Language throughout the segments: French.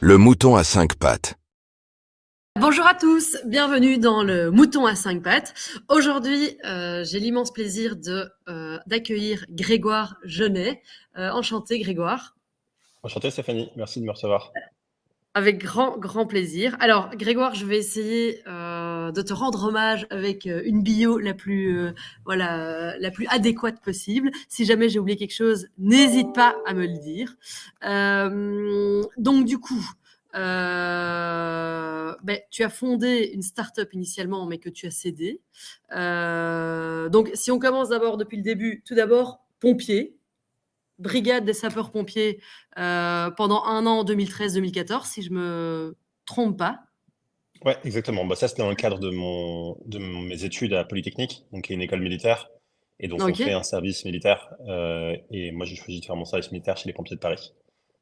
Le mouton à 5 pattes. Bonjour à tous, bienvenue dans le Mouton à 5 pattes. Aujourd'hui, j'ai l'immense plaisir d'accueillir Grégoire Genet. Enchanté Grégoire. Enchanté Stéphanie, merci de me recevoir. Avec grand plaisir. Alors Grégoire, je vais essayer de te rendre hommage avec une bio la plus adéquate possible. Si jamais j'ai oublié quelque chose, n'hésite pas à me le dire. Donc du coup, tu as fondé une start-up initialement, mais que tu as cédé. Donc si on commence d'abord depuis le début, tout d'abord pompier. Brigade des sapeurs-pompiers pendant un an en 2013-2014, si je me trompe pas. Ouais, exactement. Ça, c'était dans le cadre de mes études à Polytechnique, donc qui est une école militaire. Et donc, on Ok, fait un service militaire. Et moi, j'ai choisi de faire mon service militaire chez les pompiers de Paris.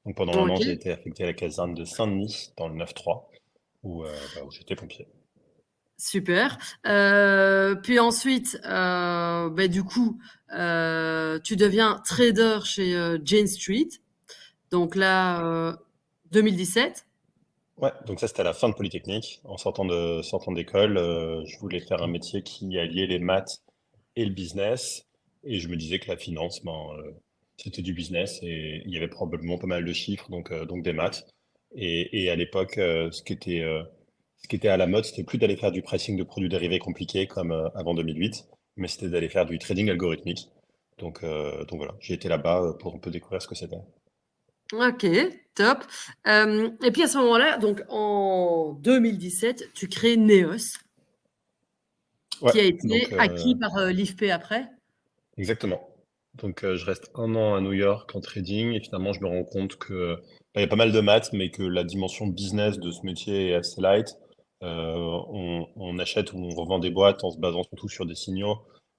Donc, pendant un an, ok, j'ai été affecté à la caserne de Saint-Denis, dans le 9-3, où j'étais pompier. super. Puis ensuite, du coup, tu deviens trader chez Jane Street. Donc là, 2017. Ouais, donc ça, c'était à la fin de Polytechnique. En sortant d'école, je voulais faire un métier qui alliait les maths et le business. Et je me disais que la finance, c'était du business et il y avait probablement pas mal de chiffres, donc des maths. Et à l'époque, ce qui était à la mode, c'était plus d'aller faire du pricing de produits dérivés compliqués comme avant 2008, mais c'était d'aller faire du trading algorithmique. Donc voilà, j'ai été là-bas pour un peu découvrir ce que c'était. Ok, top. Et puis à ce moment-là, donc en 2017, tu crées Neos, Ouais, qui a donc été acquis par l'IFP après. exactement. Donc je reste un an à New York en trading et finalement je me rends compte que il y a pas mal de maths, mais que la dimension business de ce métier est assez light. On achète ou on revend des boîtes en se basant surtout sur des signaux,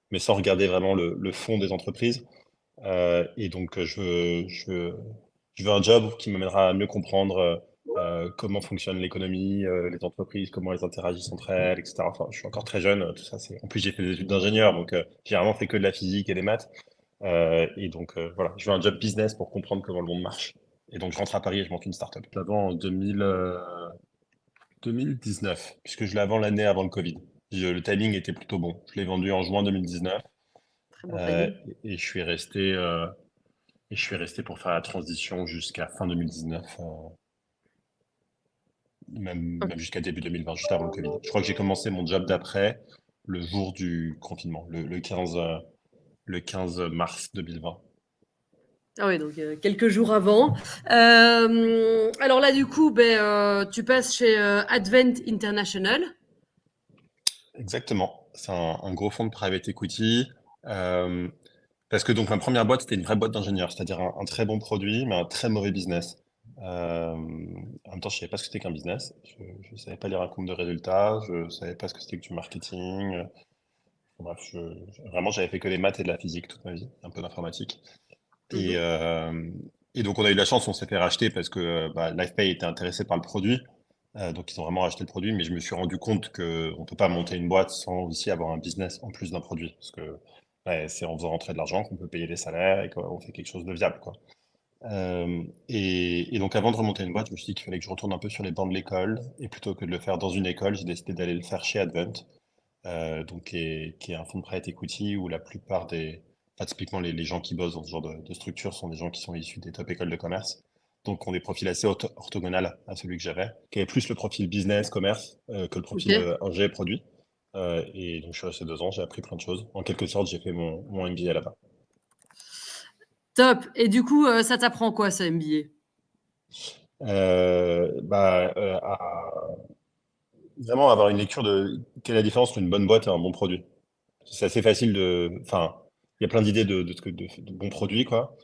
mais sans regarder vraiment le fond des entreprises. Et donc je veux un job qui m'amènera à mieux comprendre comment fonctionne l'économie, les entreprises, comment elles interagissent entre elles, etc. Enfin, je suis encore très jeune, tout ça. En plus, j'ai fait des études d'ingénieur, donc j'ai vraiment fait que de la physique et des maths. Et donc voilà, je veux un job business pour comprendre comment le monde marche. Et donc je rentre à Paris et je monte une startup. Je la vends en 2019, puisque je la vends l'année avant le Covid. Le timing était plutôt bon. Je l'ai vendu en juin 2019 Très bon euh, timing. et je suis resté pour faire la transition jusqu'à fin 2019, même jusqu'à début 2020, juste avant le Covid. Je crois que j'ai commencé mon job d'après le jour du confinement, le 15 mars 2020. Ah oui, donc quelques jours avant. Alors là, du coup, tu passes chez Advent International. Exactement. C'est un gros fonds de private equity. euh, Parce que donc ma première boîte, c'était une vraie boîte d'ingénieurs, c'est-à-dire un très bon produit, mais un très mauvais business. En même temps, je savais pas ce que c'était qu'un business. Je savais pas lire un compte de résultats, je savais pas ce que c'était que du marketing. Bref, vraiment, j'avais fait que des maths et de la physique toute ma vie, un peu d'informatique. Et, Mhm. euh, et donc, on a eu la chance, on s'est fait racheter parce que LifePay était intéressé par le produit. Donc, ils ont vraiment racheté le produit, mais je me suis rendu compte qu'on ne peut pas monter une boîte sans aussi avoir un business en plus d'un produit. Parce que ouais, c'est en faisant rentrer de l'argent qu'on peut payer les salaires et qu'on fait quelque chose de viable, quoi. Et donc, avant de remonter une boîte, je me suis dit qu'il fallait que je retourne un peu sur les bancs de l'école. Et plutôt que de le faire dans une école, j'ai décidé d'aller le faire chez Advent, donc qui est un fonds de private equity où la plupart enfin, typiquement les gens qui bossent dans ce genre de structure sont des gens qui sont issus des top écoles de commerce, donc ont des profils assez orthogonal à celui que j'avais, qui avait plus le profil business, commerce, que le Ok, profil ingé produit. Et donc je suis resté 2 ans, j'ai appris plein de choses. En quelque sorte, j'ai fait mon MBA là-bas. top. Et du coup, ça t'apprend quoi, ce MBA? Vraiment avoir une lecture de quelle est la différence entre une bonne boîte et un bon produit. C'est assez facile enfin, il y a plein d'idées de bons produits, quoi.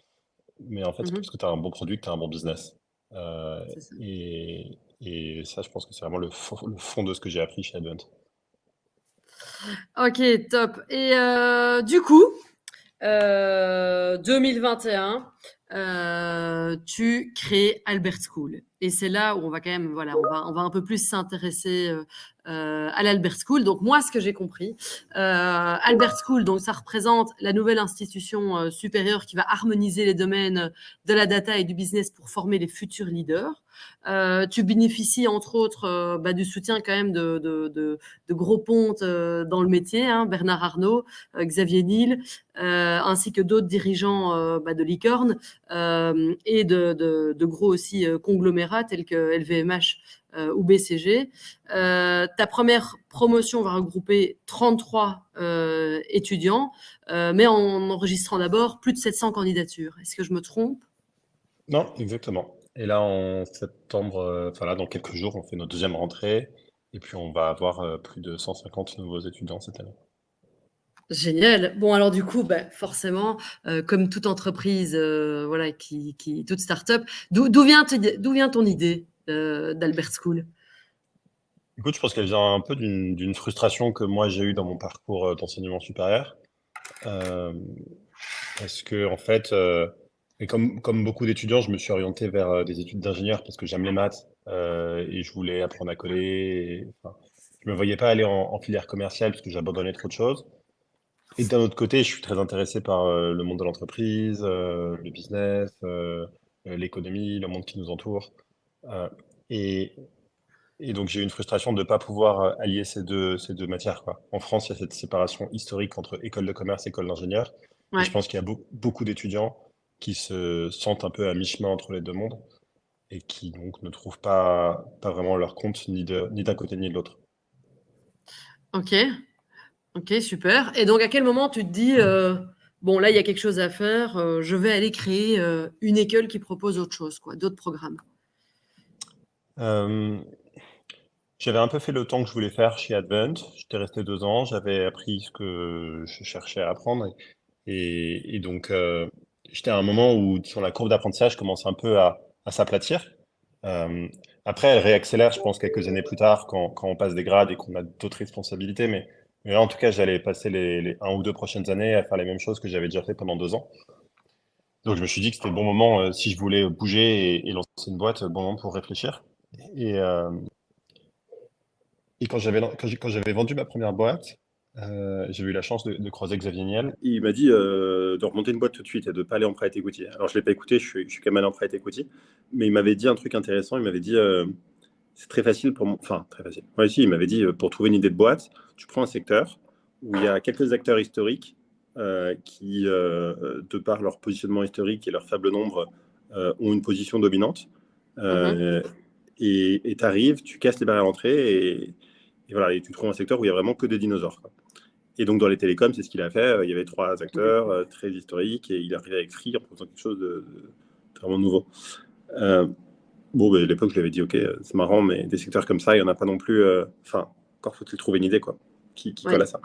Mais en fait, c'est pas Mhm, parce que tu as un bon produit que tu as un bon business. Euh, c'est ça. et ça, je pense que c'est vraiment le fond de ce que j'ai appris chez Advent. Ok, top. Et du coup, 2021, tu crées Albert School. Et c'est là où on va quand même, voilà, on va un peu plus s'intéresser à l'Albert School. Donc moi, ce que j'ai compris, Albert School, donc ça représente la nouvelle institution supérieure qui va harmoniser les domaines de la data et du business pour former les futurs leaders. Tu bénéficies entre autres du soutien quand même de gros pontes dans le métier, hein, Bernard Arnault, Xavier Niel, ainsi que d'autres dirigeants de Licorne et de gros aussi conglomérats tels que LVMH ou BCG. Ta première promotion va regrouper 33 étudiants, mais en enregistrant d'abord plus de 700 candidatures. Est-ce que je me trompe? Non, exactement. Et là, en septembre, enfin là, dans quelques jours, on fait notre deuxième rentrée. Et puis, on va avoir plus de 150 nouveaux étudiants cette année. Génial. Bon, alors du coup, forcément, comme toute entreprise, voilà, toute start-up, d'où vient ton idée d'Albert School? Écoute, je pense qu'elle vient un peu d'une frustration que moi j'ai eue dans mon parcours d'enseignement supérieur. Euh, Parce que, en fait, et comme beaucoup d'étudiants, je me suis orienté vers des études d'ingénieur parce que j'aime les maths et je voulais apprendre à coder. Enfin, je me voyais pas aller en filière commerciale parce que j'abandonnais trop de choses. Et d'un autre côté, je suis très intéressé par le monde de l'entreprise, le business, l'économie, le monde qui nous entoure. Euh, et, et donc, j'ai eu une frustration de ne pas pouvoir allier ces deux matières, quoi. En France, il y a cette séparation historique entre école de commerce et école d'ingénieur. Et je Ouais. pense qu'il y a beaucoup d'étudiants qui se sentent un peu à mi-chemin entre les deux mondes et qui donc ne trouvent pas vraiment leur compte ni d'un côté ni de l'autre. Ok. Ok, super. Et donc, à quel moment tu te dis, bon, là, il y a quelque chose à faire, je vais aller créer une école qui propose autre chose, quoi, d'autres programmes. Euh, J'avais un peu fait le temps que je voulais faire chez Advent. J'étais resté 2 ans, j'avais appris ce que je cherchais à apprendre. Et donc, j'étais à un moment où sur la courbe d'apprentissage commence un peu à s'aplatir. Euh, Après, elle réaccélère, je pense, quelques années plus tard, quand on passe des grades et qu'on a d'autres responsabilités. Mais là, en tout cas, j'allais passer les 1 ou 2 prochaines années à faire les mêmes choses que j'avais déjà fait pendant 2 ans. Donc, je me suis dit que c'était le bon moment, si je voulais bouger et lancer une boîte, bon moment pour réfléchir. Et, euh, et quand j'avais vendu ma première boîte, j'ai eu la chance de croiser Xavier Niel. Il m'a dit de remonter une boîte tout de suite et de ne pas aller en private equity. Alors, je ne l'ai pas écouté, je suis quand même allé en private equity. Mais il m'avait dit un truc intéressant. Il m'avait dit c'est très facile pour moi. Enfin, très facile. Moi aussi, il m'avait dit pour trouver une idée de boîte, tu prends un secteur où il y a quelques acteurs historiques qui, de par leur positionnement historique et leur faible nombre, ont une position dominante. Mhm. Euh, et tu arrives, tu casses les barrières à l'entrée et voilà, et tu trouves un secteur où il y a vraiment que des dinosaures, quoi. Et donc dans les télécoms, c'est ce qu'il a fait. Il y avait 3 acteurs très historiques et il est arrivé avec Free en proposant quelque chose de vraiment nouveau. Euh, bon, à l'époque, je lui avais dit, ok, c'est marrant, mais des secteurs comme ça, il n'y en a pas non plus. Enfin, encore faut-il trouver une idée, quoi, qui colle à Oui. ça.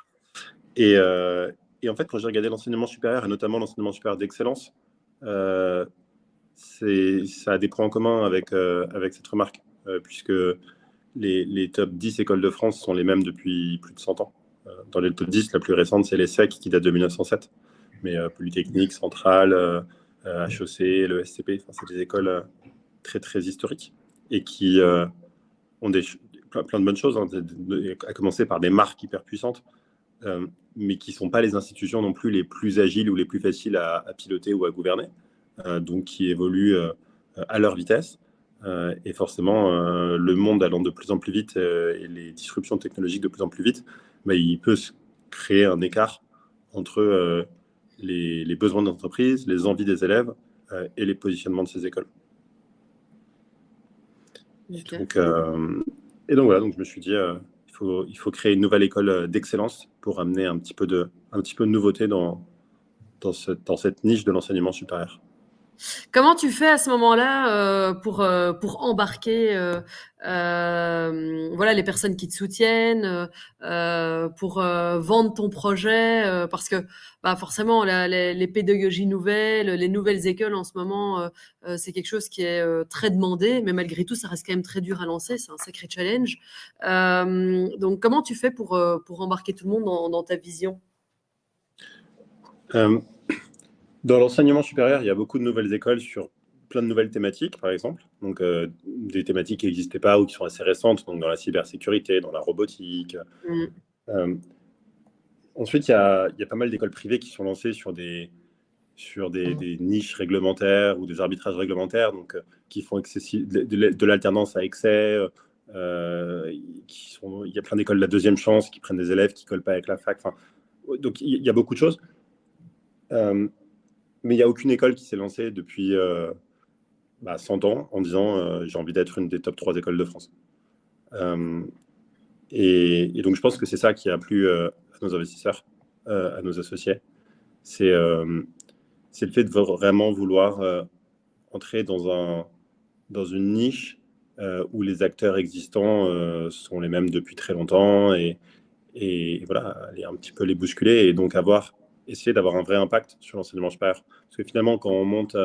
Et, euh, et en fait, quand j'ai regardé l'enseignement supérieur, et notamment l'enseignement supérieur d'excellence, euh, ça a des points en commun avec cette remarque, puisque les top 10 écoles de France sont les mêmes depuis plus de 100 ans. Dans les top 10, la plus récente, c'est l'ESSEC qui date de 1907. Mais Polytechnique, Centrale, HEC, le SCP, enfin, c'est des écoles très, très historiques et qui ont plein de bonnes choses, hein, à commencer par des marques hyper puissantes, mais qui ne sont pas les institutions non plus les plus agiles ou les plus faciles à piloter ou à gouverner, donc qui évoluent à leur vitesse. Et forcément, le monde allant de plus en plus vite et les disruptions technologiques de plus en plus vite, il peut se créer un écart entre les besoins d'entreprise, les envies des élèves et les positionnements de ces écoles. Et Ok. donc voilà, donc je me suis dit, il faut créer une nouvelle école d'excellence pour amener un petit peu de nouveauté dans cette niche de l'enseignement supérieur. Comment tu fais à ce moment-là pour embarquer voilà, les personnes qui te soutiennent, pour vendre ton projet parce que forcément, les pédagogies nouvelles, les nouvelles écoles en ce moment, c'est quelque chose qui est très demandé, mais malgré tout, ça reste quand même très dur à lancer, c'est un sacré challenge. Donc, comment tu fais pour embarquer tout le monde dans ta vision? Euh, Dans l'enseignement supérieur, il y a beaucoup de nouvelles écoles sur plein de nouvelles thématiques, par exemple. Donc, des thématiques qui n'existaient pas ou qui sont assez récentes, donc dans la cybersécurité, dans la robotique. Mm. Euh, Ensuite, il y a pas mal d'écoles privées qui sont lancées sur des niches réglementaires ou des arbitrages réglementaires, donc qui font de l'alternance à excès. Il y a plein d'écoles de la deuxième chance qui prennent des élèves qui ne collent pas avec la fac. Enfin, donc, il y a beaucoup de choses. Mais il n'y a aucune école qui s'est lancée depuis 100 ans en disant j'ai envie d'être une des top 3 écoles de France. Et donc, je pense que c'est ça qui a plu à nos investisseurs, à nos associés. C'est le fait de vraiment vouloir entrer dans une niche où les acteurs existants sont les mêmes depuis très longtemps et voilà, aller un petit peu les bousculer et donc essayer d'avoir un vrai impact sur l'enseignement supérieur. Parce que finalement, quand on monte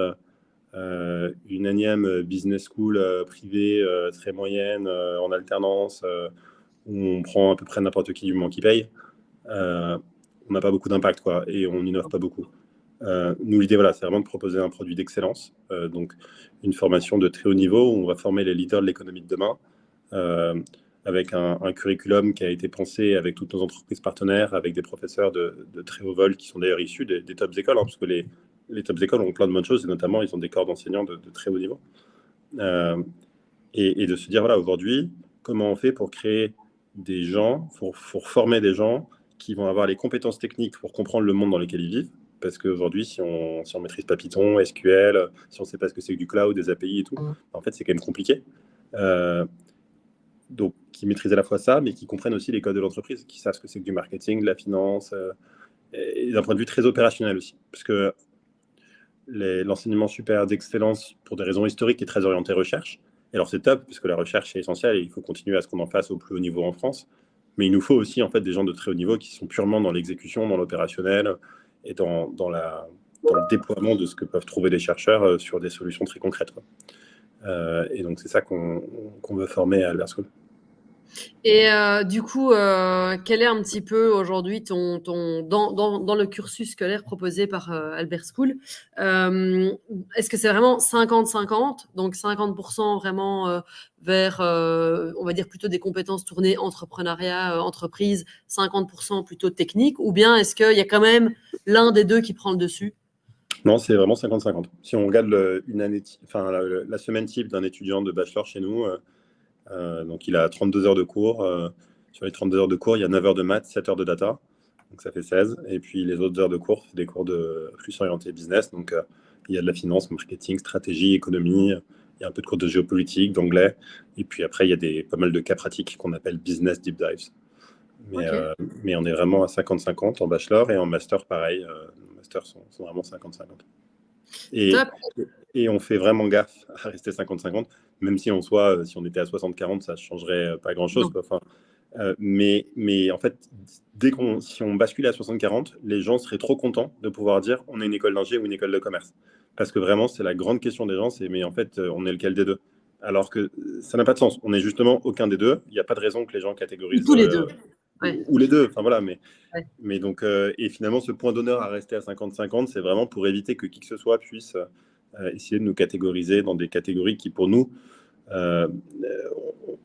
une énième business school privée très moyenne en alternance où on prend à peu près n'importe qui du moment qui paye, on n'a pas beaucoup d'impact quoi, et on n'innove pas beaucoup. Nous, l'idée, voilà, c'est vraiment de proposer un produit d'excellence, donc une formation de très haut niveau où on va former les leaders de l'économie de demain, avec un curriculum qui a été pensé avec toutes nos entreprises partenaires, avec des professeurs de très haut vol qui sont d'ailleurs issus des top écoles, hein, parce que les top écoles ont plein de bonnes choses, et notamment, ils ont des corps d'enseignants de très haut niveau. Et de se dire, voilà, aujourd'hui, comment on fait pour créer des gens, pour former des gens qui vont avoir les compétences techniques pour comprendre le monde dans lequel ils vivent. Parce qu'aujourd'hui, si on maîtrise pas Python, SQL, si on ne sait pas ce que c'est que du cloud, des API et tout, en fait, c'est quand même compliqué. Donc, qui maîtrisent à la fois ça, mais qui comprennent aussi les codes de l'entreprise, qui savent ce que c'est que du marketing, de la finance, et d'un point de vue très opérationnel aussi. Parce que l'enseignement supérieur d'excellence, pour des raisons historiques, est très orienté recherche. Et alors, c'est top, puisque la recherche est essentielle et il faut continuer à ce qu'on en fasse au plus haut niveau en France. Mais il nous faut aussi en fait, des gens de très haut niveau qui sont purement dans l'exécution, dans l'opérationnel et dans le déploiement de ce que peuvent trouver les chercheurs sur des solutions très concrètes, quoi. Et donc, c'est ça qu'on veut former à Albert School. Et du coup, quel est un petit peu aujourd'hui dans le cursus scolaire proposé par Albert School, est-ce que c'est vraiment 50-50, donc 50% vraiment vers, on va dire plutôt des compétences tournées entrepreneuriat, entreprise, 50% plutôt technique, ou bien est-ce qu'il y a quand même l'un des deux qui prend le dessus? Non, c'est vraiment 50-50. Si on regarde la semaine type d'un étudiant de bachelor chez nous, donc il a 32 heures de cours. Sur les 32 heures de cours, il y a 9 heures de maths, 7 heures de data. Donc ça fait 16. Et puis les autres heures de cours, c'est des cours de plus orientés business. Donc il y a de la finance, marketing, stratégie, économie. Il y a un peu de cours de géopolitique, d'anglais. Et puis après, il y a pas mal de cas pratiques qu'on appelle business deep dives. Mais, Ok. mais on est vraiment à 50-50 en bachelor et en master, pareil. Les masters sont vraiment 50-50. Et, Top. et on fait vraiment gaffe à rester 50-50, même si si on était à 60-40, ça ne changerait pas grand-chose, Non. quoi. Enfin, mais en fait, si on basculait à 60-40, les gens seraient trop contents de pouvoir dire on est une école d'ingé ou une école de commerce. Parce que vraiment, c'est la grande question des gens, c'est mais en fait, on est lequel des deux? Alors que ça n'a pas de sens. On n'est justement aucun des deux. Il n'y a pas de raison que les gens Ou catégorisent tous les deux. Ouais. ou les deux. Enfin voilà, Ouais. mais donc, et finalement, ce point d'honneur à rester à 50-50, c'est vraiment pour éviter que qui que ce soit puisse essayer de nous catégoriser dans des catégories qui, pour nous, euh,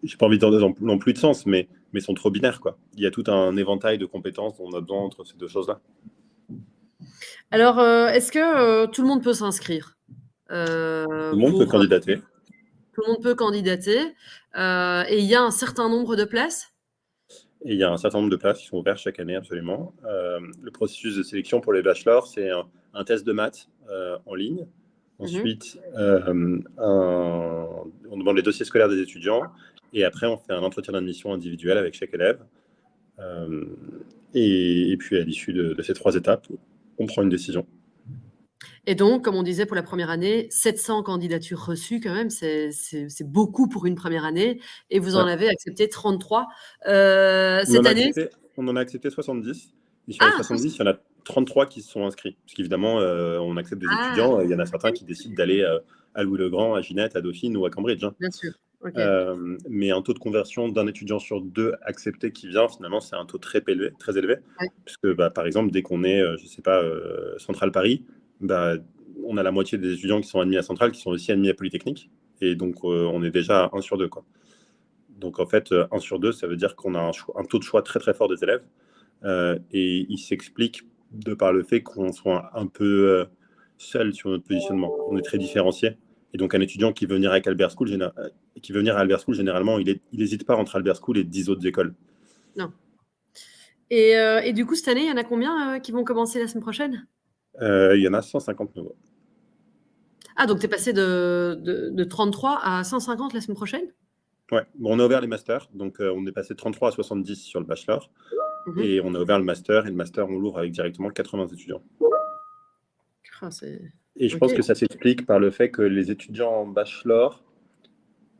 j'ai pas envie de dire non plus de sens, mais sont trop binaires, quoi. Il y a tout un éventail de compétences dont on a besoin entre ces deux choses-là. Alors, est-ce que tout le monde peut s'inscrire Tout le monde peut pour candidater. tout le monde peut candidater et il y a un certain nombre de places? Et il y a un certain nombre de places qui sont ouvertes chaque année, absolument. Le processus de sélection pour les bachelors, c'est un test de maths en ligne. Mmh. Ensuite, on demande les dossiers scolaires des étudiants. Et après, on fait un entretien d'admission individuel avec chaque élève. Euh, et puis, à l'issue de ces 3 étapes, on prend une décision. Et donc, comme on disait pour la première année, 700 candidatures reçues quand même, c'est beaucoup pour une première année et vous en Ouais. avez accepté 33. On en Cette a année. accepté, on en a accepté 70. Et sur les Ah! 70, il y en a 33 qui se sont inscrits. Parce qu'évidemment, on accepte des Ah! étudiants. Il y en a certains qui décident d'aller à Louis-le-Grand, à Ginette, à Dauphine ou à Cambridge, hein. Bien sûr. OK. Mais un taux de conversion d'un étudiant sur 2 accepté qui vient, finalement, c'est un taux très élevé. Ouais. Puisque, par exemple, dès qu'on est, je ne sais pas, Central Paris, bah, on a la moitié des étudiants qui sont admis à Centrale qui sont aussi admis à Polytechnique. Et donc, on est déjà à 1 sur 2, quoi. Donc, en fait, 1 sur 2, ça veut dire qu'on a un taux de choix très, très fort des élèves. Et il s'explique de par le fait qu'on soit un peu seul sur notre positionnement. On est très différencié. Et donc, un étudiant qui veut venir avec Albert School, généralement, il n'hésite pas entre Albert School et 10 autres écoles. Non. Et du coup, cette année, il y en a combien qui vont commencer la semaine prochaine? Il y en a 150 nouveaux. Ah, donc tu es passé de 33 à 150 la semaine prochaine? Ouais, bon, on a ouvert les masters, donc on est passé de 33 à 70 sur le bachelor, et on a ouvert le master, et le master, on l'ouvre avec directement 80 étudiants. Ah, Et je ok. pense que ça s'explique par le fait que les étudiants en bachelor,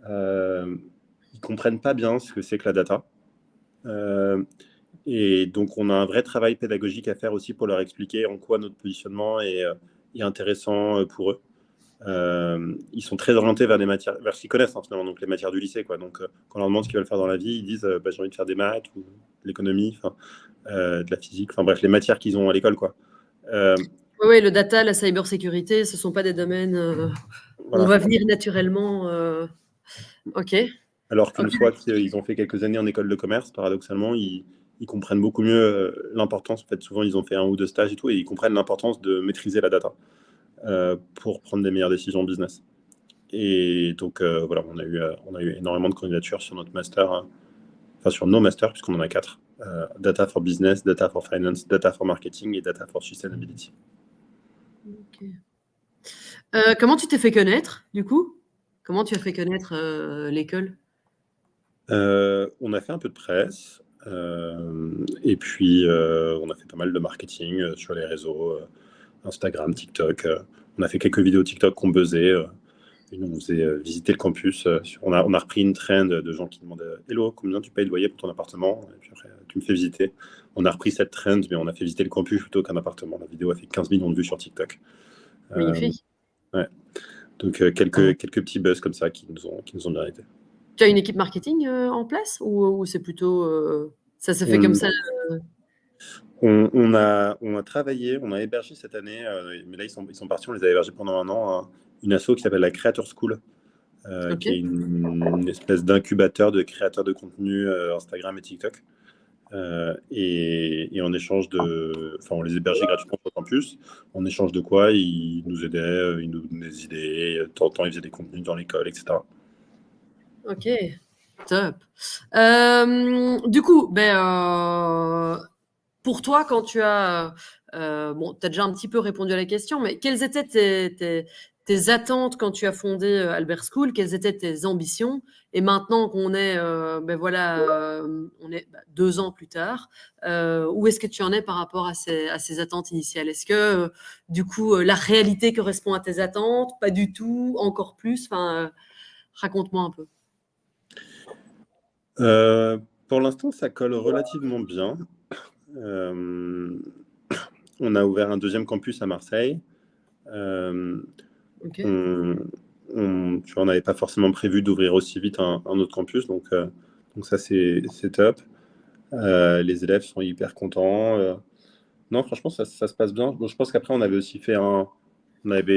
ils comprennent pas bien ce que c'est que la data. Et donc, on a un vrai travail pédagogique à faire aussi pour leur expliquer en quoi notre positionnement est intéressant pour eux. Ils sont très orientés vers des matières, vers ce qu'ils connaissent, hein, finalement, donc les matières du lycée, quoi. Donc, quand on leur demande ce qu'ils veulent faire dans la vie, ils disent bah, j'ai envie de faire des maths ou de l'économie, de la physique, enfin bref, les matières qu'ils ont à l'école, quoi. Oui, le data, la cybersécurité, ce ne sont pas des domaines où on Voilà. va venir naturellement. Ok. Alors qu'une Ok. fois qu'ils ont fait quelques années en école de commerce, paradoxalement, ils comprennent beaucoup mieux l'importance. En fait, souvent, ils ont fait 1 ou 2 stages et tout, et ils comprennent l'importance de maîtriser la data pour prendre des meilleures décisions business. Et donc, voilà, on a eu énormément de candidatures sur notre master, enfin sur nos masters, puisqu'on en a 4. Data for Business, Data for Finance, Data for Marketing et Data for Sustainability. Ok. Comment tu t'es fait connaître, du coup? Comment tu as fait connaître l'école? On a fait un peu de presse, et puis on a fait pas mal de marketing sur les réseaux, Instagram, TikTok. On a fait quelques vidéos TikTok qu'on buzzait. Et nous, on faisait visiter le campus. On a repris une trend de gens qui demandaient Hello, combien tu payes de loyer pour ton appartement? Et puis après, tu me fais visiter. On a repris cette trend, mais on a fait visiter le campus plutôt qu'un appartement. La vidéo a fait 15 millions de vues sur TikTok. Magnifique. Ouais. Donc, quelques petits buzz comme ça qui nous ont bien aidés. Tu as une équipe marketing en place ou c'est plutôt ça se fait comme On, ça? on a travaillé, on a hébergé cette année, mais là, ils sont partis, on les a hébergés pendant 1 an, hein, une asso qui s'appelle la Creator School. Ok. Qui est une espèce d'incubateur de créateurs de contenu Instagram et TikTok. Et en échange enfin, on les hébergeait gratuitement sur le campus. En échange de quoi, ils nous aidaient, ils nous donnaient des idées. De temps en temps, ils faisaient des contenus dans l'école, etc. Ok. Top. Du coup, pour toi, quand tu as bon, tu as déjà un petit peu répondu à la question, mais quelles étaient tes attentes quand tu as fondé Albert School? Quelles étaient tes ambitions? Et maintenant qu'on est, on est 2 ans plus tard, où est-ce que tu en es par rapport à ces attentes initiales? Est-ce que, du coup, la réalité correspond à tes attentes? Pas du tout? Encore plus? Enfin, raconte-moi un peu. Pour l'instant, ça colle relativement bien. Euh, on a ouvert un deuxième campus à Marseille. Ok. Tu vois, on n'avait pas forcément prévu d'ouvrir aussi vite un autre campus, donc ça, c'est top. Les élèves sont hyper contents. Non, franchement, ça se passe bien. Bon, je pense qu'après, on avait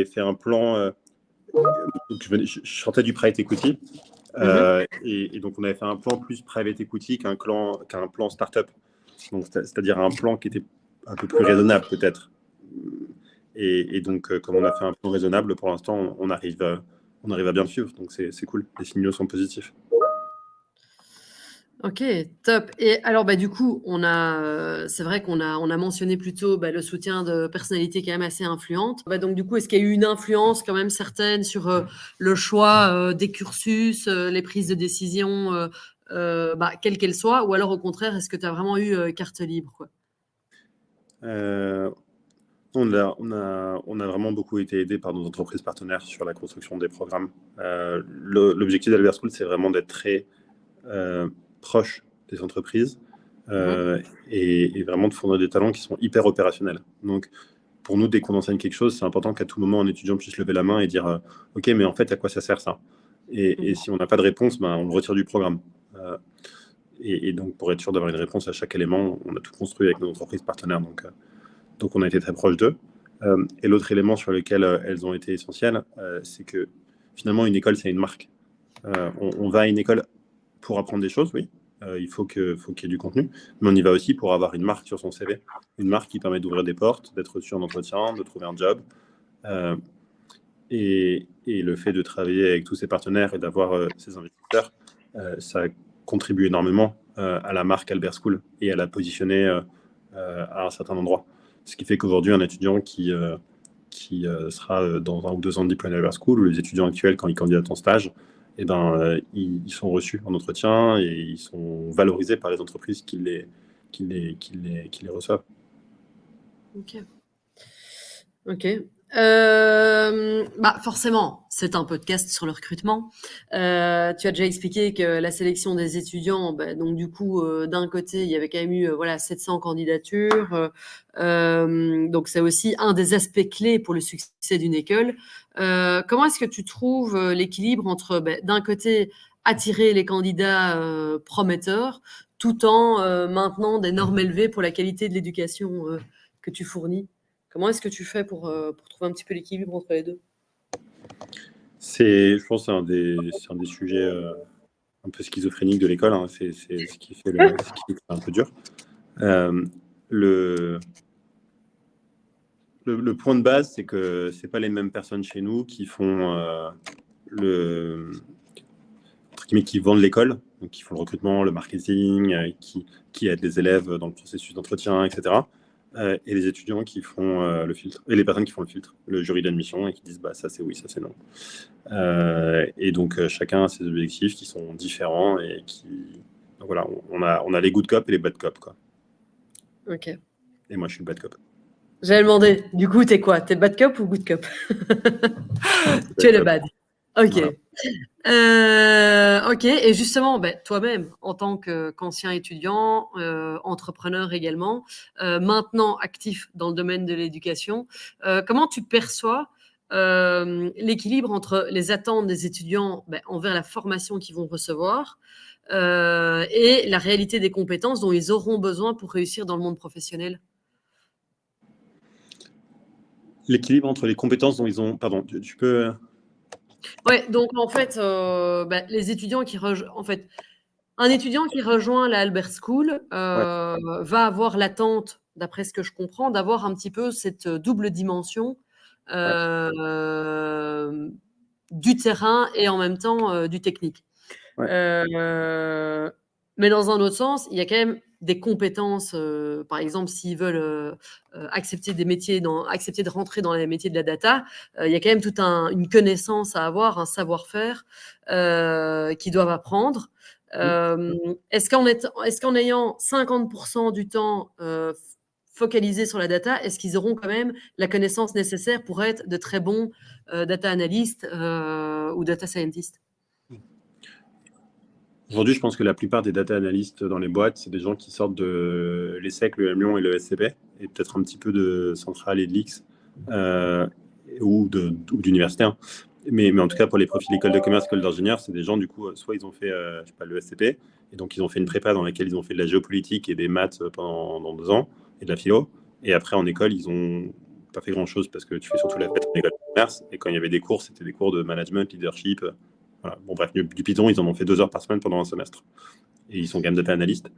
fait un plan. Donc je sortais du private equity. Mhm. Et donc, on avait fait un plan plus private equity qu'un plan startup. Donc, c'est-à-dire un plan qui était un peu plus raisonnable, peut-être. Et donc, comme on a fait un plan raisonnable, pour l'instant, on arrive à bien le suivre. Donc, c'est cool. Les signaux sont positifs. Ok, top. Et alors, du coup, c'est vrai qu'on a mentionné plutôt le soutien de personnalités quand même assez influentes. Donc, du coup, est-ce qu'il y a eu une influence quand même certaine sur le choix des cursus, les prises de décision, quelles qu'elles soient, ou alors au contraire, est-ce que tu as vraiment eu carte libre, quoi? Euh, on a vraiment beaucoup été aidé par nos entreprises partenaires sur la construction des programmes. L'objectif d'Albert School, c'est vraiment d'être très proche des entreprises Mhm. et vraiment de fournir des talents qui sont hyper opérationnels. Donc, pour nous, dès qu'on enseigne quelque chose, c'est important qu'à tout moment, un étudiant puisse lever la main et dire OK, mais en fait, à quoi ça sert ça? Et Mhm. si on n'a pas de réponse, on le retire du programme. Et donc, pour être sûr d'avoir une réponse à chaque élément, on a tout construit avec nos entreprises partenaires. Donc on a été très proche d'eux. Et l'autre élément sur lequel elles ont été essentielles, c'est que finalement, une école, c'est une marque. On va à une école pour apprendre des choses, oui. Il faut qu'il y ait du contenu, mais on y va aussi pour avoir une marque sur son CV. Une marque qui permet d'ouvrir des portes, d'être reçu en entretien, de trouver un job. Et le fait de travailler avec tous ces partenaires et d'avoir ces investisseurs, ça contribue énormément à la marque Albert School et à la positionner à un certain endroit. Ce qui fait qu'aujourd'hui, un étudiant qui sera dans 1 ou 2 ans de diplôme Albert School, ou les étudiants actuels, quand ils candidatent en stage, ils sont reçus en entretien et ils sont valorisés par les entreprises qui les reçoivent. Ok. Forcément, c'est un podcast sur le recrutement. Tu as déjà expliqué que la sélection des étudiants, donc du coup, d'un côté, il y avait quand même eu 700 candidatures. Donc c'est aussi un des aspects clés pour le succès d'une école. Comment est-ce que tu trouves l'équilibre entre, d'un côté, attirer les candidats prometteurs, tout en maintenant des normes élevées pour la qualité de l'éducation que tu fournis? Comment est-ce que tu fais pour trouver un petit peu l'équilibre entre les deux? Je pense que c'est un des sujets un peu schizophréniques de l'école. Hein. C'est ce qui fait c'est un peu dur. Le point de base, c'est que c'est pas les mêmes personnes chez nous qui font qui vendent l'école, donc qui font le recrutement, le marketing, qui aident les élèves dans le processus d'entretien, etc. Et les étudiants qui font le filtre, et les personnes qui font le filtre, le jury d'admission, et qui disent ça c'est oui, ça c'est non. Et donc chacun a ses objectifs qui sont différents et donc voilà, on a les good cop et les bad cop, quoi. Ok. Et moi je suis le bad cop. J'avais demandé, du coup, t'es quoi? T'es bad cop ou good cop? Tu es le bad. Ok. Voilà. Ok. Et justement, toi-même, en tant qu'ancien étudiant, entrepreneur également, maintenant actif dans le domaine de l'éducation, comment tu perçois l'équilibre entre les attentes des étudiants envers la formation qu'ils vont recevoir et la réalité des compétences dont ils auront besoin pour réussir dans le monde professionnel? L'équilibre entre les compétences dont ils ont... Pardon, tu peux... Ouais, donc en fait, les étudiants un étudiant qui rejoint la Albert School Ouais. va avoir l'attente, d'après ce que je comprends, d'avoir un petit peu cette double dimension du terrain et en même temps du technique. Ouais. Mais dans un autre sens, il y a quand même des compétences, par exemple, s'ils veulent accepter des métiers, accepter de rentrer dans les métiers de la data, il y a quand même toute une connaissance à avoir, un savoir-faire qu'ils doivent apprendre. Est-ce qu'en ayant 50% du temps focalisé sur la data, est-ce qu'ils auront quand même la connaissance nécessaire pour être de très bons data analystes ou data scientists? Aujourd'hui, je pense que la plupart des data analystes dans les boîtes, c'est des gens qui sortent de l'ESSEC, le M Lyon et le SCP, et peut-être un petit peu de Centrale et de l'X, ou d'université. Hein. Mais en tout cas, pour les profils école de commerce, école d'ingénieur, c'est des gens, du coup, soit ils ont fait le SCP, et donc ils ont fait une prépa dans laquelle ils ont fait de la géopolitique et des maths pendant 2 ans, et de la philo. Et après, en école, ils ont pas fait grand-chose parce que tu fais surtout la fête en école de commerce. Et quand il y avait des cours, c'était des cours de management, leadership. Voilà. Bon, bref, du Python, ils en ont fait 2 heures par semaine pendant un semestre. Et ils sont quand même data analystes.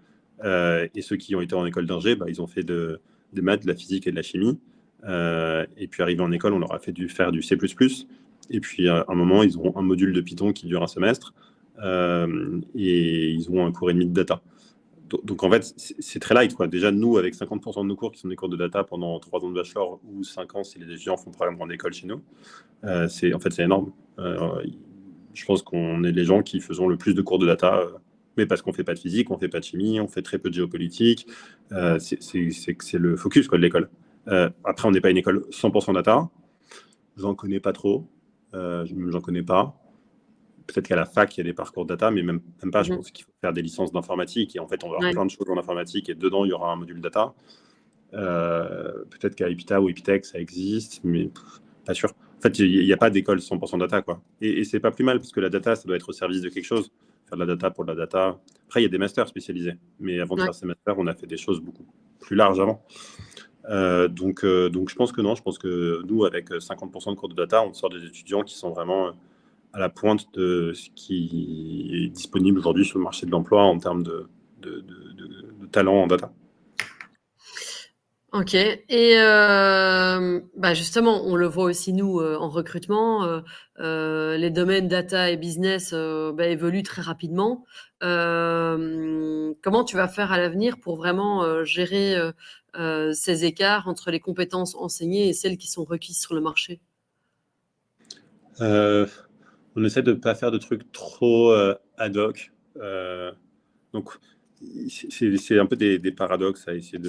Et ceux qui ont été en école d'ingé, ils ont fait des maths, de la physique et de la chimie. Et puis, arrivés en école, on leur a fait faire du C++. Et puis, à un moment, ils auront un module de Python qui dure un semestre. Et ils auront un cours et demi de data. Donc, en fait, c'est très light, quoi. Déjà, nous, avec 50% de nos cours qui sont des cours de data pendant 3 ans de bachelor ou 5 ans si les étudiants font programme en école chez nous, c'est énorme. Je pense qu'on est les gens qui faisons le plus de cours de data, mais parce qu'on ne fait pas de physique, on ne fait pas de chimie, on fait très peu de géopolitique. C'est le focus, quoi, de l'école. Après, on n'est pas une école 100% data. J'en connais pas trop. J'en connais pas. Peut-être qu'à la fac, il y a des parcours data, mais même pas. Je pense qu'il faut faire des licences d'informatique. Et en fait, on va avoir plein de choses en informatique. Et dedans, il y aura un module data. Peut-être qu'à Epita ou Epitech, ça existe, mais pas sûr. En fait, il n'y a pas d'école 100% data, quoi. Et c'est pas plus mal, parce que la data, ça doit être au service de quelque chose. Faire de la data pour de la data. Après, il y a des masters spécialisés. Mais avant de faire ces masters, on a fait des choses beaucoup plus larges avant. Donc je pense que non, je pense que nous, avec 50% de cours de data, on sort des étudiants qui sont vraiment à la pointe de ce qui est disponible aujourd'hui sur le marché de l'emploi en termes de talent en data. Ok. Et justement, on le voit aussi nous en recrutement. Les domaines data et business évoluent très rapidement. Comment tu vas faire à l'avenir pour vraiment gérer ces écarts entre les compétences enseignées et celles qui sont requises sur le marché? Euh, on essaie de ne pas faire de trucs trop ad hoc. Donc, c'est un peu des paradoxes à essayer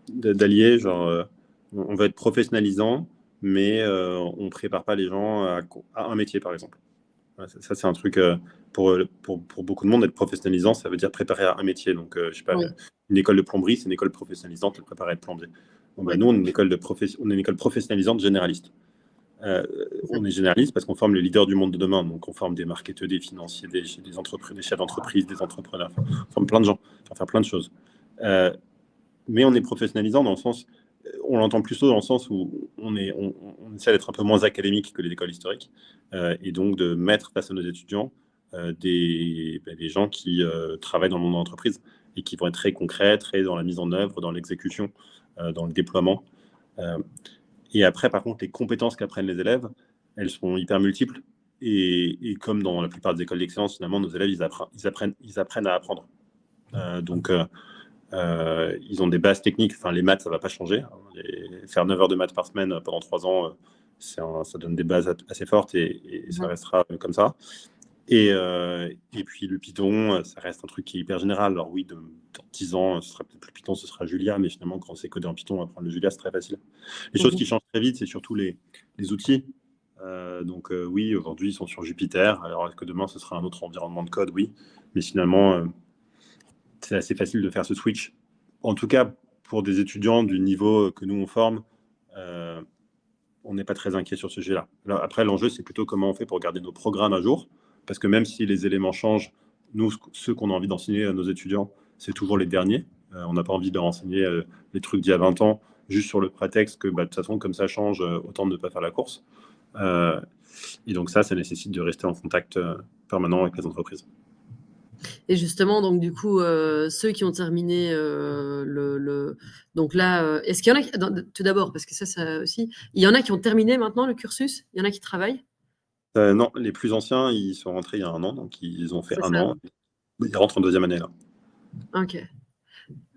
d'allier. Genre, on va être professionnalisant, mais on ne prépare pas les gens à un métier, par exemple. Ouais, ça, c'est un truc pour beaucoup de monde, être professionnalisant, ça veut dire préparer à un métier. Donc, je sais pas, Oui, une école de plomberie, c'est une école professionnalisante, elle prépare à être plombier. Bon, bah, oui, nous, on est on est une école professionnalisante généraliste. Euh, c'est ça. on est généraliste parce qu'on forme les leaders du monde de demain. Donc, on forme des marketeurs, des financiers, des entreprises, des chefs d'entreprise, des entrepreneurs. Enfin, on forme plein de gens pour faire plein de choses. Mais on est professionnalisant dans le sens, on l'entend plutôt dans le sens où on essaie d'être un peu moins académique que les écoles historiques et donc de mettre face à nos étudiants des gens qui travaillent dans le monde de l'entreprise et qui vont être très concrets, très dans la mise en œuvre, dans l'exécution, dans le déploiement. Euh, et après, par contre, les compétences qu'apprennent les élèves, elles sont hyper multiples. Et comme dans la plupart des écoles d'excellence, finalement, nos élèves, ils apprennent à apprendre. Donc, ils ont des bases techniques. Enfin, les maths, ça ne va pas changer. Faire 9 heures de maths par semaine pendant 3 ans, ça donne des bases assez fortes et ça Mhm. restera comme ça. Et puis le Python, ça reste un truc qui est hyper général. Alors oui, dans 10 ans, ce sera peut-être plus Python, ce sera Julia, mais finalement, quand on sait coder en Python, apprendre le Julia, c'est très facile. Les choses Mhm. qui changent très vite, c'est surtout les outils. Oui, aujourd'hui, ils sont sur Jupyter. Alors, est-ce que demain, ce sera un autre environnement de code? Oui. Mais finalement, c'est assez facile de faire ce switch. En tout cas, pour des étudiants du niveau que nous, on forme, euh, on n'est pas très inquiet sur ce sujet-là. Après, l'enjeu, c'est plutôt comment on fait pour garder nos programmes à jour. Parce que même si les éléments changent, nous, ceux qu'on a envie d'enseigner à nos étudiants, c'est toujours les derniers. On n'a pas envie de leur enseigner les trucs d'il y a 20 ans, juste sur le prétexte que, de toute façon, comme ça change, autant de ne pas faire la course. Euh, et donc ça nécessite de rester en contact permanent avec les entreprises. Et justement, donc du coup, ceux qui ont terminé donc là, est-ce qu'il y en a tout d'abord, parce que ça aussi, il y en a qui ont terminé maintenant le cursus, il y en a qui travaillent, Non, les plus anciens, ils sont rentrés il y a 1 an, donc ils ont fait c'est un ça? an. Ils rentrent en deuxième année là. Ok.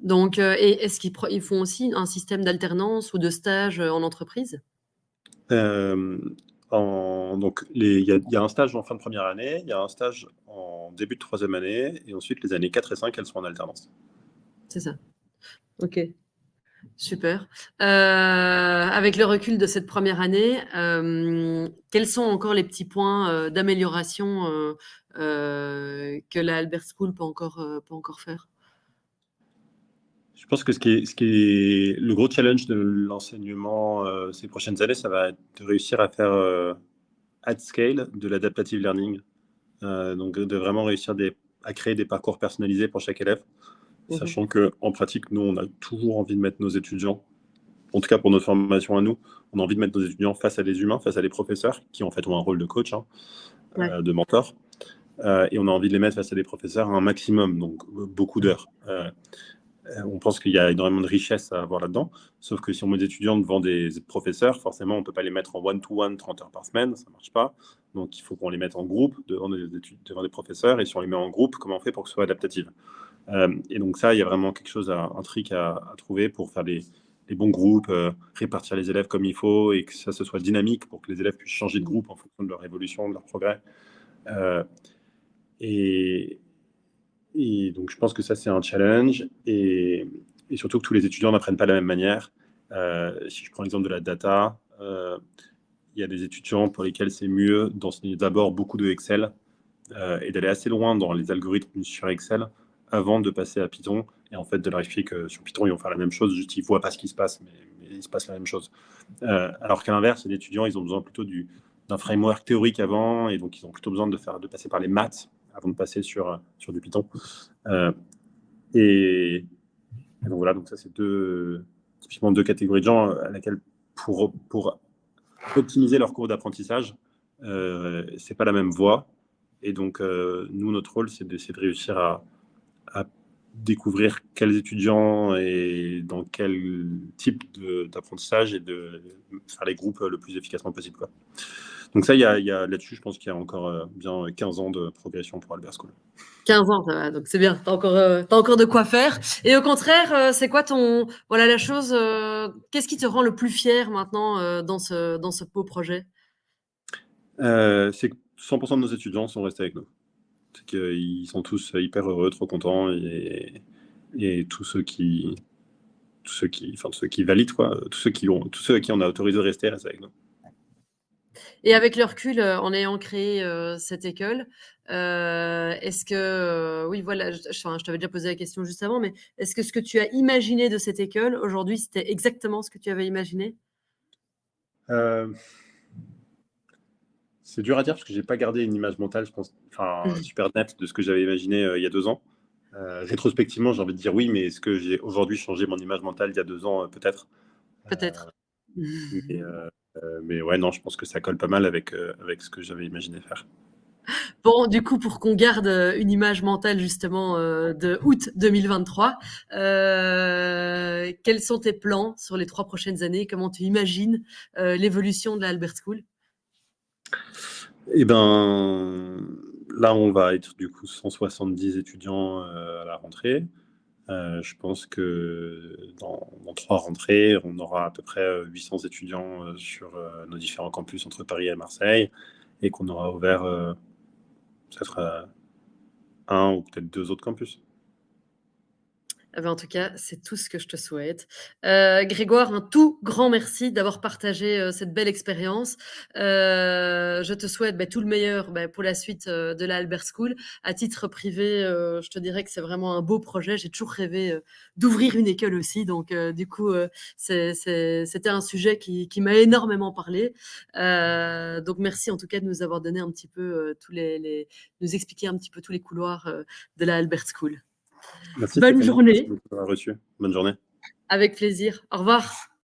Donc, et est-ce ils font aussi un système d'alternance ou de stage en entreprise? Euh, donc, il y a un stage en fin de première année, il y a un stage en début de troisième année, et ensuite les années 4 et 5, elles sont en alternance. C'est ça. Ok. Super. Avec le recul de cette première année, quels sont encore les petits points d'amélioration que la Albert School peut encore faire? Je pense que ce qui est le gros challenge de l'enseignement ces prochaines années, ça va être de réussir à faire at scale de l'adaptative learning. Donc, de vraiment réussir à créer des parcours personnalisés pour chaque élève, Mhm. sachant qu'en pratique, nous, on a toujours envie de mettre nos étudiants, en tout cas pour notre formation à nous, on a envie de mettre nos étudiants face à des humains, face à des professeurs qui en fait ont un rôle de coach, hein, Ouais. de mentor. Et on a envie de les mettre face à des professeurs à un maximum, donc beaucoup d'heures. On pense qu'il y a énormément de richesse à avoir là-dedans, sauf que si on met des étudiants devant des professeurs, forcément, on ne peut pas les mettre en one-to-one 30 heures par semaine, ça ne marche pas. Donc, il faut qu'on les mette en groupe devant des professeurs, et si on les met en groupe, comment on fait pour que ce soit adaptatif? Et donc ça, il y a vraiment un trick à trouver pour faire des bons groupes, répartir les élèves comme il faut, et que ça se soit dynamique pour que les élèves puissent changer de Mhm. groupe en fonction de leur évolution, de leur progrès. Euh, et, et donc, je pense que ça, c'est un challenge. Et surtout que tous les étudiants n'apprennent pas de la même manière. Si je prends l'exemple de la data, il y a des étudiants pour lesquels c'est mieux d'enseigner d'abord beaucoup de Excel et d'aller assez loin dans les algorithmes sur Excel avant de passer à Python. Et en fait, de leur expliquer que sur Python, ils vont faire la même chose, juste ils ne voient pas ce qui se passe, mais il se passe la même chose. Alors qu'à l'inverse, les étudiants, ils ont besoin plutôt d'un framework théorique avant, et donc ils ont plutôt besoin de passer par les maths avant de passer sur du Python. Euh, et, Et donc voilà, donc ça c'est typiquement deux catégories de gens à laquelle pour optimiser leur cours d'apprentissage, c'est pas la même voie. Et donc nous, notre rôle, c'est d'essayer de réussir à découvrir quels étudiants et dans quel type d'apprentissage et de faire les groupes le plus efficacement possible, quoi. Donc ça, là-dessus, je pense qu'il y a encore bien 15 ans de progression pour Albert School. 15 ans, ça va, donc c'est bien, t'as encore de quoi faire. Et au contraire, c'est quoi la chose, qu'est-ce qui te rend le plus fier maintenant dans ce beau projet? C'est que 100% de nos étudiants sont restés avec nous. C'est qu'ils sont tous hyper heureux, trop contents, et tous ceux qui valident, quoi, tous ceux à qui on a autorisé de rester restent avec nous. Et avec le recul, en ayant créé cette école, est-ce que, oui, voilà, je t'avais déjà posé la question juste avant, mais est-ce que ce que tu as imaginé de cette école, aujourd'hui, c'était exactement ce que tu avais imaginé? C'est dur à dire parce que j'ai pas gardé une image mentale, je pense, super nette de ce que j'avais imaginé il y a 2 ans. Rétrospectivement, j'ai envie de dire oui, mais est-ce que j'ai aujourd'hui changé mon image mentale il y a 2 ans? Peut-être. Peut-être. Mais ouais, non, je pense que ça colle pas mal avec ce que j'avais imaginé faire. Bon, du coup, pour qu'on garde une image mentale justement de août 2023, quels sont tes plans sur les 3 prochaines années? Comment tu imagines l'évolution de la Albert School? Eh ben, là, on va être du coup 170 étudiants à la rentrée. Je pense que dans 3 rentrées, on aura à peu près 800 étudiants sur nos différents campus entre Paris et Marseille, et qu'on aura ouvert peut-être un ou peut-être 2 autres campus. Eh ben, en tout cas, c'est tout ce que je te souhaite. Grégoire, un tout grand merci d'avoir partagé cette belle expérience. Je te souhaite tout le meilleur pour la suite de la Albert School. À titre privé, je te dirais que c'est vraiment un beau projet. J'ai toujours rêvé d'ouvrir une école aussi. Donc, du coup, c'était un sujet qui m'a énormément parlé. Donc, merci en tout cas de nous avoir donné un petit peu nous expliquer un petit peu tous les couloirs de la Albert School. Merci, Bonne Stéphanie. journée. Merci beaucoup d'avoir reçu. Bonne journée. Avec plaisir. Au revoir.